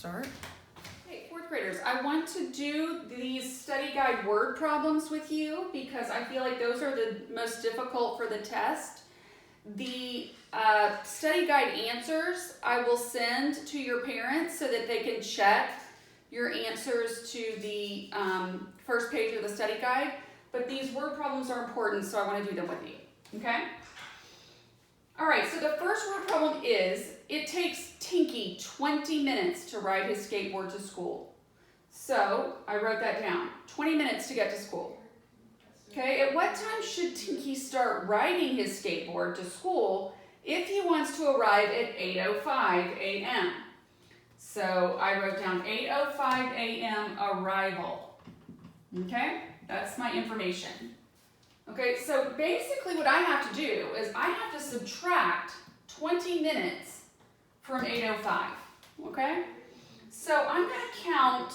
start. Okay, fourth graders, I want to do these study guide word problems with you because I feel like those are the most difficult for the test. The study guide answers I will send to your parents so that they can check your answers to the first page of the study guide. But these word problems are important, so I want to do them with you, okay? All right, so the first word problem is, it takes Tinky 20 minutes to ride his skateboard to school. So I wrote that down, 20 minutes to get to school. Okay, at what time should Tinky start riding his skateboard to school if he wants to arrive at 8:05 a.m.? So I wrote down 8:05 a.m. arrival. Okay, that's my information. Okay, so basically what I have to do is I have to subtract 20 minutes from 8:05, okay? So I'm going to count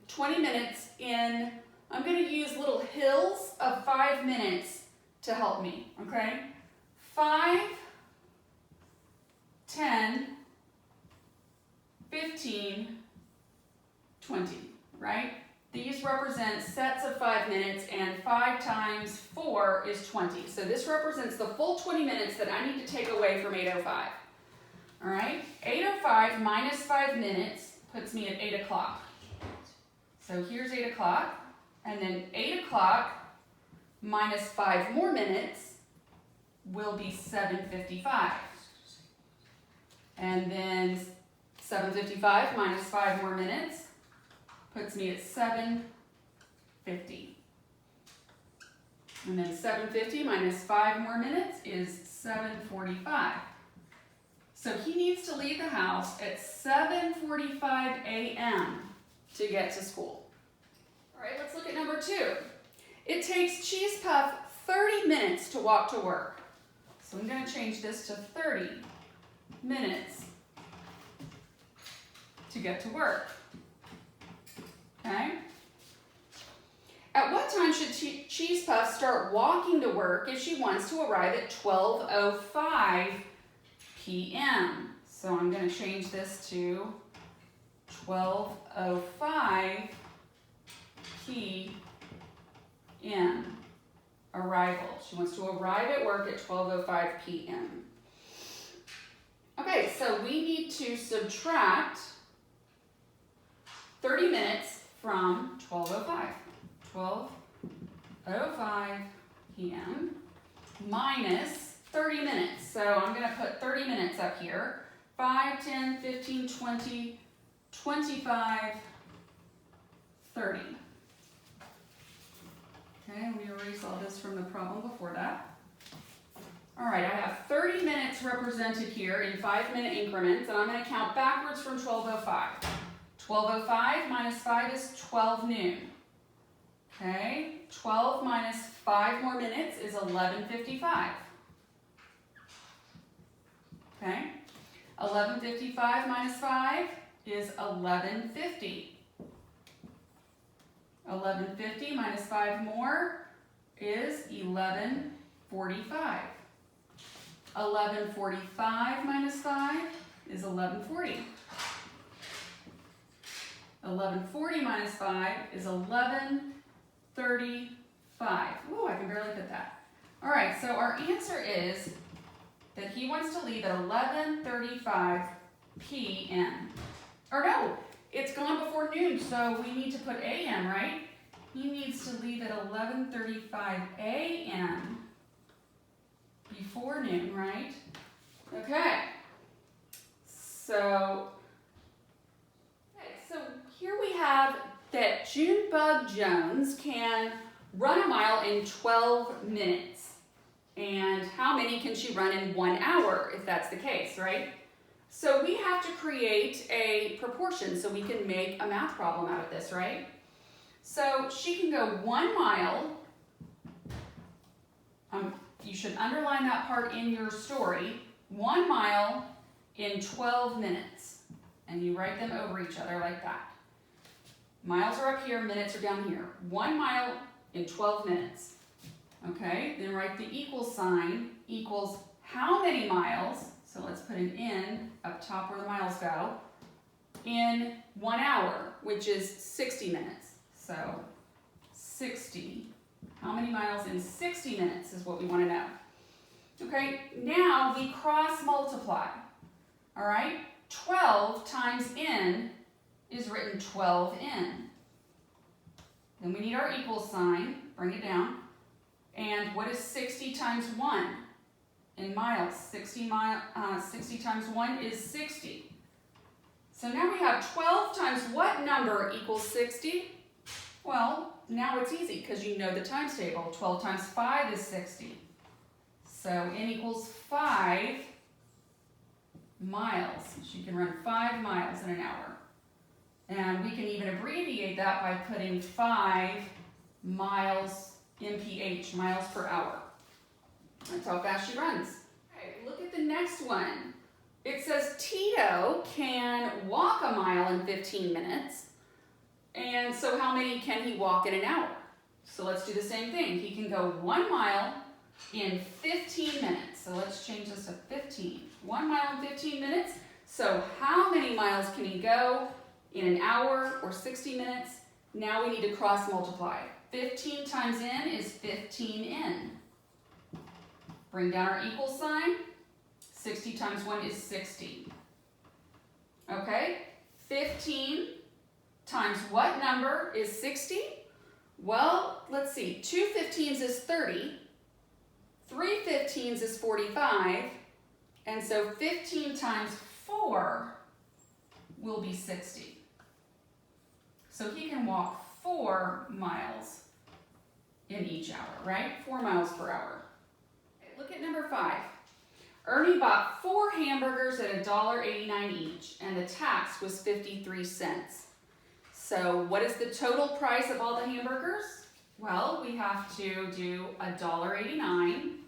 20 minutes in, I'm going to use little hills of 5 minutes to help me, okay? 5, 10, 15, 20, right? These represent sets of 5 minutes, and 5 times 4 is 20. So this represents the full 20 minutes that I need to take away from 8:05. All right? 8:05 minus 5 minutes puts me at 8 o'clock. So here's 8 o'clock, and then 8 o'clock minus 5 more minutes will be 7:55. And then 7:55 minus 5 more minutes puts me at 7:50. And then 7:50 minus 5 more minutes is 7:45. So he needs to leave the house at 7:45 a.m. to get to school. All right, let's look at number 2. It takes Cheese Puff 30 minutes to walk to work. So I'm going to change this to 30 minutes to get to work. Okay? At what time should Cheese Puff start walking to work if she wants to arrive at 12:05 p.m.? So I'm going to change this to 12:05 p.m. Arrival. She wants to arrive at work at 12:05 p.m. Okay, so we need to subtract 30 minutes from 12:05. 12:05 p.m. minus 30 minutes. So I'm going to put 30 minutes up here. 5, 10, 15, 20, 25, 30. Okay, we already saw this from the problem before that. All right, I have 30 minutes represented here in 5-minute increments, and I'm going to count backwards from 12:05. 12:05 minus 5 is 12 noon. Okay, 12 minus 5 more minutes is 11:55. Okay, 11:55 minus 5 is 11:50. 11:50 minus 5 more is 11:45. 11:45 minus 5 is 11:40. 11:40 minus 5 is 11:35. Ooh, I can barely fit that. All right, so our answer is that he wants to leave at 11:35 p.m. Or no, it's gone before noon, so we need to put a.m., right? He needs to leave at 11:35 a.m. before noon, right? Okay. So here we have that Junebug Jones can run a mile in 12 minutes. And how many can she run in 1 hour, if that's the case, right? So we have to create a proportion so we can make a math problem out of this, right? So she can go 1 mile. You should underline that part in your story. 1 mile in 12 minutes. And you write them over each other like that. Miles are up here, minutes are down here. 1 mile in 12 minutes. Okay, then write the equal sign equals how many miles. So let's put an N up top where the miles go. in 1 hour, which is 60 minutes. So 60, how many miles in 60 minutes is what we want to know. Okay, now we cross multiply. All right, 12 times n is written 12n. Then we need our equal sign, bring it down. And what is 60 times 1 in miles? 60 times 1 is 60. So now we have 12 times what number equals 60? Well, now it's easy because you know the times table. 12 times 5 is 60. So n equals 5 miles. She can run 5 miles in an hour. And we can even abbreviate that by putting 5 miles mph, miles per hour. That's how fast she runs. Okay, look at the next one. It says Tito can walk a mile in 15 minutes. And so how many can he walk in an hour? So let's do the same thing. He can go 1 mile in 15 minutes. So let's change this to 15. 1 mile in 15 minutes. So how many miles can he go in an hour or 60 minutes? Now we need to cross multiply. 15 times n is 15n. Bring down our equal sign. 60 times 1 is 60. Okay, 15 times what number is 60? Well, let's see, 2 15s is 30, 3 15s is 45, and so 15 times 4 will be 60. So he can walk 4 miles in each hour, right? 4 miles per hour. Okay, look at number 5. Ernie bought 4 hamburgers at $1.89 each, and the tax was 53 cents. So what is the total price of all the hamburgers? Well, we have to do $1.89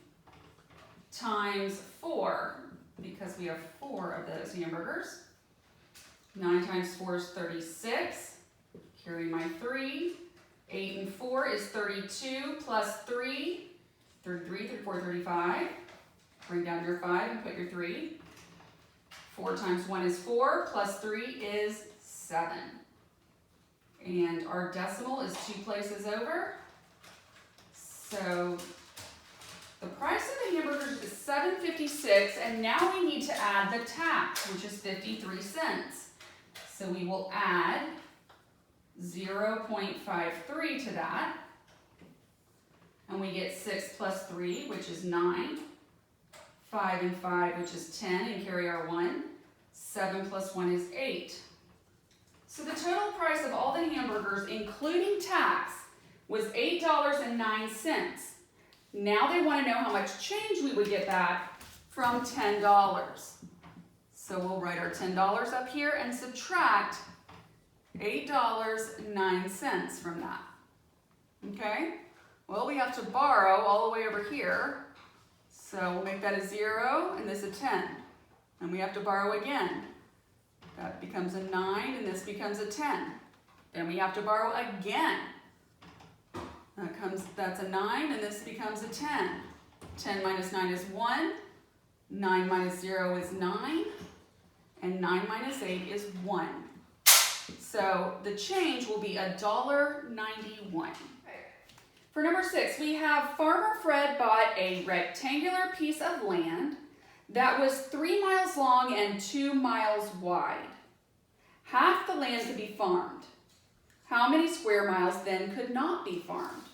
times 4, because we have 4 of those hamburgers. 9 times 4 is 36. Carry my 3. 8 and 4 is 32 plus 3. 33, 34, 35. Bring down your 5 and put your 3. 4 times 1 is 4, plus 3 is 7. And our decimal is 2 places over. So the price of the hamburgers is $7.56, and now we need to add the tax, which is 53 cents. So we will add 0.53 to that. And we get 6 plus 3, which is 9. 5 and 5, which is 10, and carry our 1. 7 plus 1 is 8. So the total price of all the hamburgers, including tax, was $8.09. Now they want to know how much change we would get back from $10. So we'll write our $10 up here and subtract $8.09 from that. Okay? Well, we have to borrow all the way over here. So we'll make that a 0 and this a 10. And we have to borrow again. That becomes a 9 and this becomes a 10. Then we have to borrow again. That's a 9 and this becomes a 10. 10 minus 9 is 1. 9 minus 0 is 9. And 9 minus 8 is 1. So the change will be $1.91. For number 6, we have Farmer Fred bought a rectangular piece of land that was 3 miles long and 2 miles wide. Half the land could be farmed. How many square miles then could not be farmed?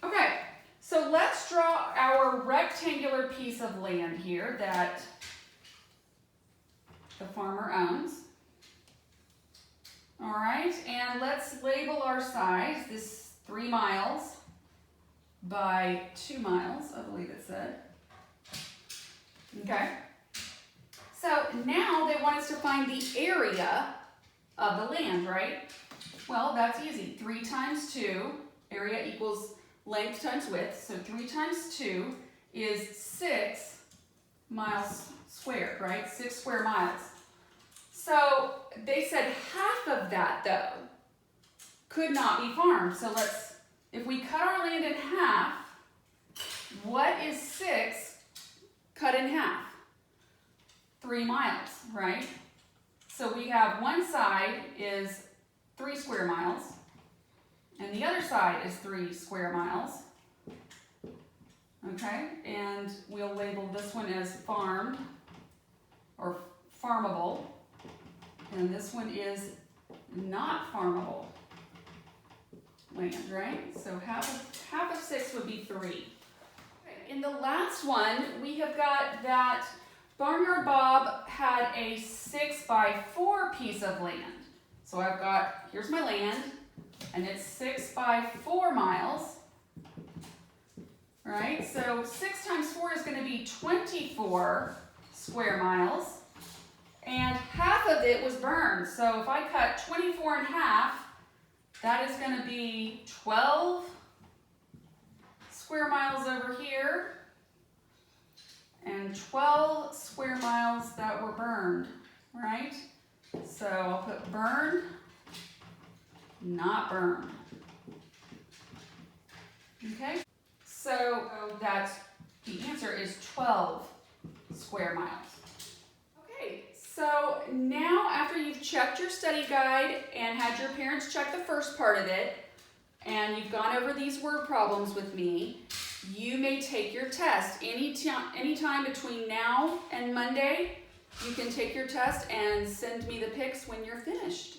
Okay, so let's draw our rectangular piece of land here that the farmer owns. All right, and let's label our size. This 3 miles by 2 miles, I believe it said. Okay, so now they want us to find the area of the land, right? Well, that's easy. 3 times 2, area equals length times width, so 3 times 2 is 6 miles squared, right? 6 square miles. So they said half of that, though, could not be farmed. So if we cut our land in half, what is 6 cut in half? 3 miles, right? So So we have one side is 3 square miles, and the other side is 3 square miles. Okay, and we'll label this one as farmed or farmable, and this one is not farmable land, right? So half of 6 would be 3. Okay. In the last one, we have got that Barnyard Bob had a 6x4 piece of land. So I've got, here's my land, and it's 6x4 miles. Right, so 6 times 4 is going to be 24 square miles, and half of it was burned. So if I cut 24 in half, that is going to be 12 square miles over here, and 12 square miles that were burned, right? So I'll put burned, not burned. Okay? So that's, the answer is 12 square miles. Okay, so now after you've checked your study guide and had your parents check the first part of it, and you've gone over these word problems with me, you may take your test. Anytime between now and Monday, you can take your test and send me the pics when you're finished.